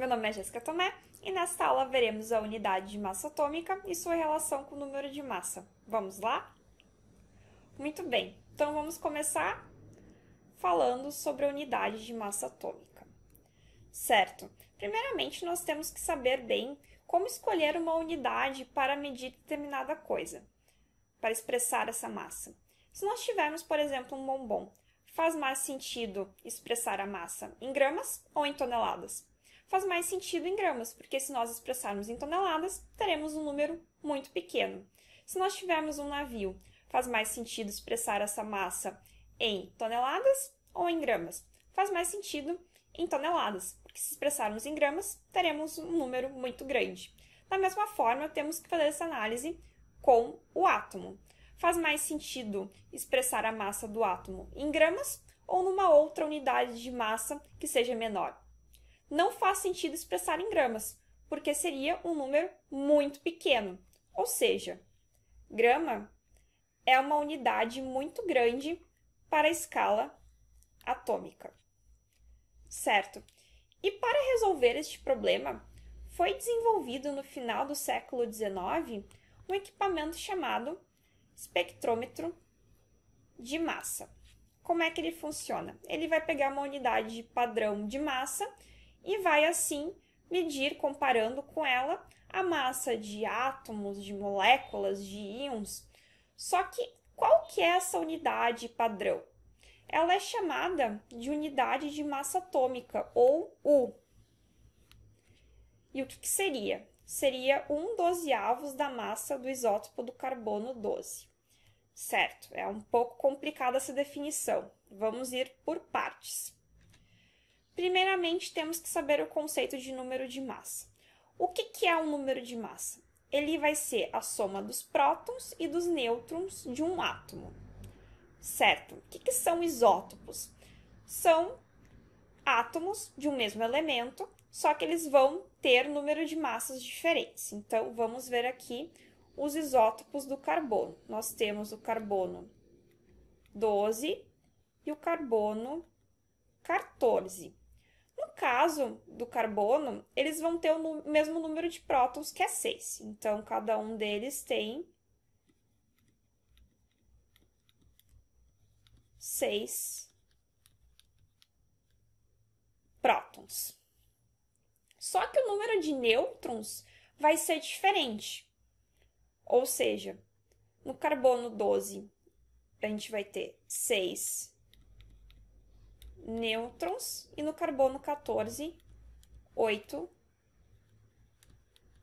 Meu nome é Jéssica Tomé e nesta aula veremos a unidade de massa atômica e sua relação com o número de massa. Vamos lá? Muito bem, então vamos começar falando sobre a unidade de massa atômica. Certo, primeiramente nós temos que saber bem como escolher uma unidade para medir determinada coisa, para expressar essa massa. Se nós tivermos, por exemplo, um bombom, faz mais sentido expressar a massa em gramas ou em toneladas? Faz mais sentido em gramas, porque se nós expressarmos em toneladas, teremos um número muito pequeno. Se nós tivermos um navio, faz mais sentido expressar essa massa em toneladas ou em gramas? Faz mais sentido em toneladas, porque se expressarmos em gramas, teremos um número muito grande. Da mesma forma, temos que fazer essa análise com o átomo. Faz mais sentido expressar a massa do átomo em gramas ou numa outra unidade de massa que seja menor? Não faz sentido expressar em gramas, porque seria um número muito pequeno. Ou seja, grama é uma unidade muito grande para a escala atômica. Certo? E para resolver este problema, foi desenvolvido no final do século XIX um equipamento chamado espectrômetro de massa. Como é que ele funciona? Ele vai pegar uma unidade padrão de massa e vai assim medir, comparando com ela, a massa de átomos, de moléculas, de íons. Só que qual que é essa unidade padrão? Ela é chamada de unidade de massa atômica, ou U. E o que seria? Seria 1/12 da massa do isótopo do carbono 12. Certo, é um pouco complicada essa definição. Vamos ir por partes. Primeiramente, temos que saber o conceito de número de massa. O que é um número de massa? Ele vai ser a soma dos prótons e dos nêutrons de um átomo. Certo, o que são isótopos? São átomos de um mesmo elemento, só que eles vão ter número de massas diferentes. Então, vamos ver aqui os isótopos do carbono. Nós temos o carbono 12 e o carbono 14. No caso do carbono, eles vão ter o mesmo número de prótons, que é 6. Então, cada um deles tem 6 prótons. Só que o número de nêutrons vai ser diferente. Ou seja, no carbono 12, a gente vai ter 6 nêutrons e no carbono 14, 8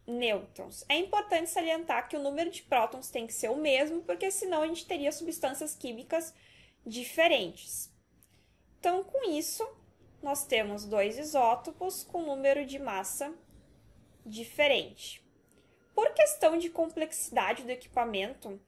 nêutrons. É importante salientar que o número de prótons tem que ser o mesmo, porque senão a gente teria substâncias químicas diferentes. Então, com isso, nós temos dois isótopos com número de massa diferente. Por questão de complexidade do equipamento,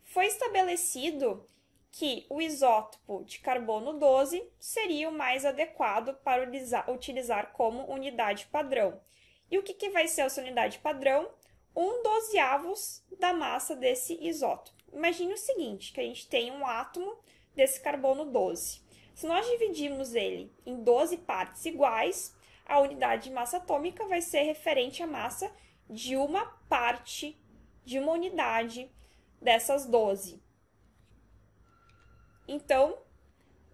foi estabelecido que o isótopo de carbono 12 seria o mais adequado para utilizar como unidade padrão. E o que vai ser essa unidade padrão? 1/12 da massa desse isótopo. Imagine o seguinte, que a gente tem um átomo desse carbono 12. Se nós dividirmos ele em 12 partes iguais, a unidade de massa atômica vai ser referente à massa de uma parte, de uma unidade dessas 12. Então,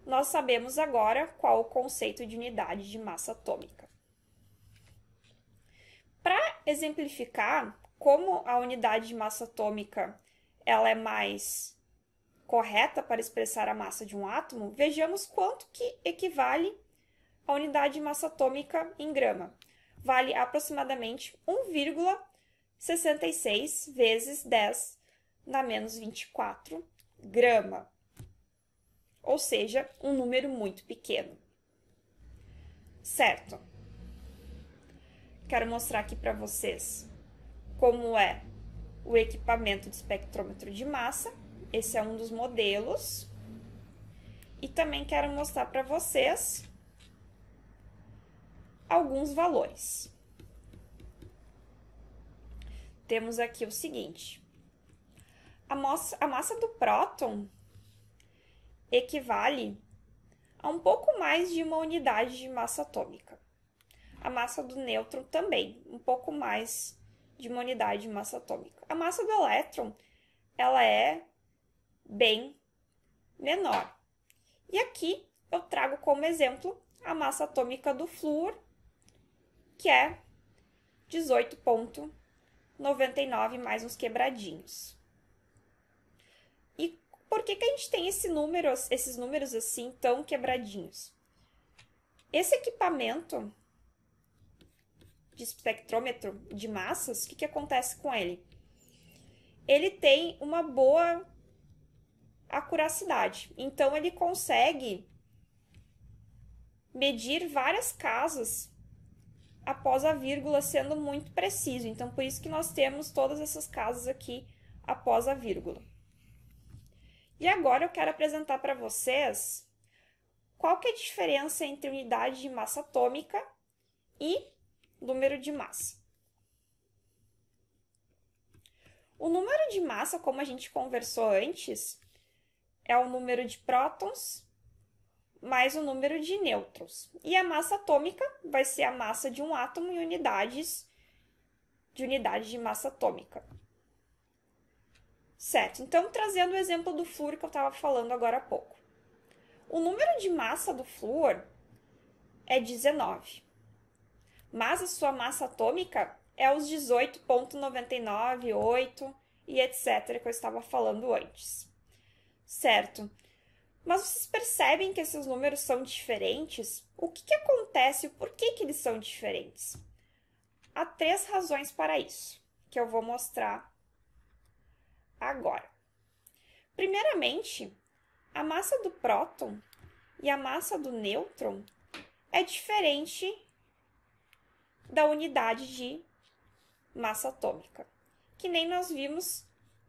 nós sabemos agora qual o conceito de unidade de massa atômica. Para exemplificar como a unidade de massa atômica ela é mais correta para expressar a massa de um átomo, vejamos quanto que equivale a unidade de massa atômica em grama. Vale aproximadamente 1,66 vezes 10 na menos 24 grama. Ou seja, um número muito pequeno. Certo? Quero mostrar aqui para vocês como é o equipamento de espectrômetro de massa. Esse é um dos modelos. E também quero mostrar para vocês alguns valores. Temos aqui o seguinte. A massa do próton equivale a um pouco mais de uma unidade de massa atômica. A massa do nêutron também, um pouco mais de uma unidade de massa atômica. A massa do elétron, ela é bem menor. E aqui eu trago como exemplo a massa atômica do flúor, que é 18,99 mais uns quebradinhos. E por que a gente tem esses números assim tão quebradinhos? Esse equipamento de espectrômetro de massas, o que acontece com ele? Ele tem uma boa acuracidade, então ele consegue medir várias casas após a vírgula, sendo muito preciso. Então, por isso que nós temos todas essas casas aqui após a vírgula. E agora eu quero apresentar para vocês qual que é a diferença entre unidade de massa atômica e número de massa. O número de massa, como a gente conversou antes, é o número de prótons mais o número de nêutrons. E a massa atômica vai ser a massa de um átomo em unidade de massa atômica. Certo, então trazendo o exemplo do flúor que eu estava falando agora há pouco. O número de massa do flúor é 19, mas a sua massa atômica é os 18,998 e etc. que eu estava falando antes. Certo? Mas vocês percebem que esses números são diferentes? O que acontece? Por que eles são diferentes? Há 3 razões para isso, que eu vou mostrar agora. Primeiramente, a massa do próton e a massa do nêutron é diferente da unidade de massa atômica, que nem nós vimos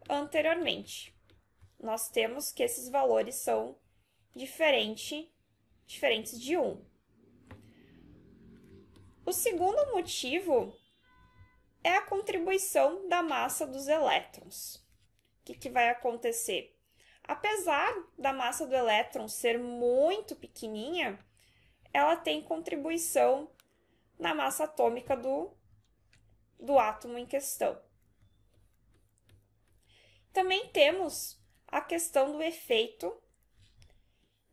anteriormente. Nós temos que esses valores são diferentes de 1. O segundo motivo é a contribuição da massa dos elétrons. O que vai acontecer? Apesar da massa do elétron ser muito pequenininha, ela tem contribuição na massa atômica do átomo em questão. Também temos a questão do efeito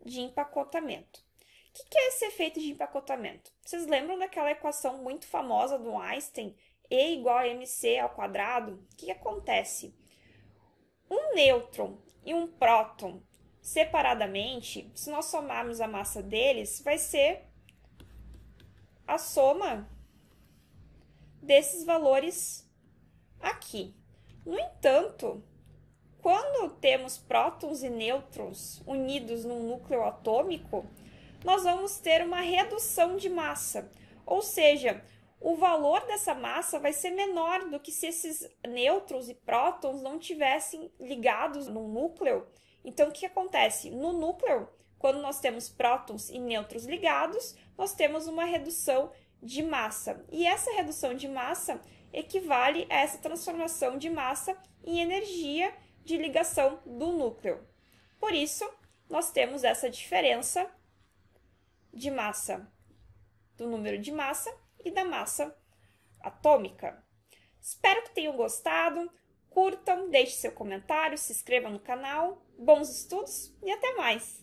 de empacotamento. O que é esse efeito de empacotamento? Vocês lembram daquela equação muito famosa do Einstein, E igual a mc ao quadrado? O que acontece? Um nêutron e um próton separadamente, se nós somarmos a massa deles, vai ser a soma desses valores aqui. No entanto, quando temos prótons e nêutrons unidos num núcleo atômico, nós vamos ter uma redução de massa, ou seja, o valor dessa massa vai ser menor do que se esses nêutrons e prótons não tivessem ligados no núcleo. Então, o que acontece? No núcleo, quando nós temos prótons e nêutrons ligados, nós temos uma redução de massa. E essa redução de massa equivale a essa transformação de massa em energia de ligação do núcleo. Por isso, nós temos essa diferença de massa, do número de massa e da massa atômica. Espero que tenham gostado. Curtam, deixem seu comentário, se inscrevam no canal. Bons estudos e até mais!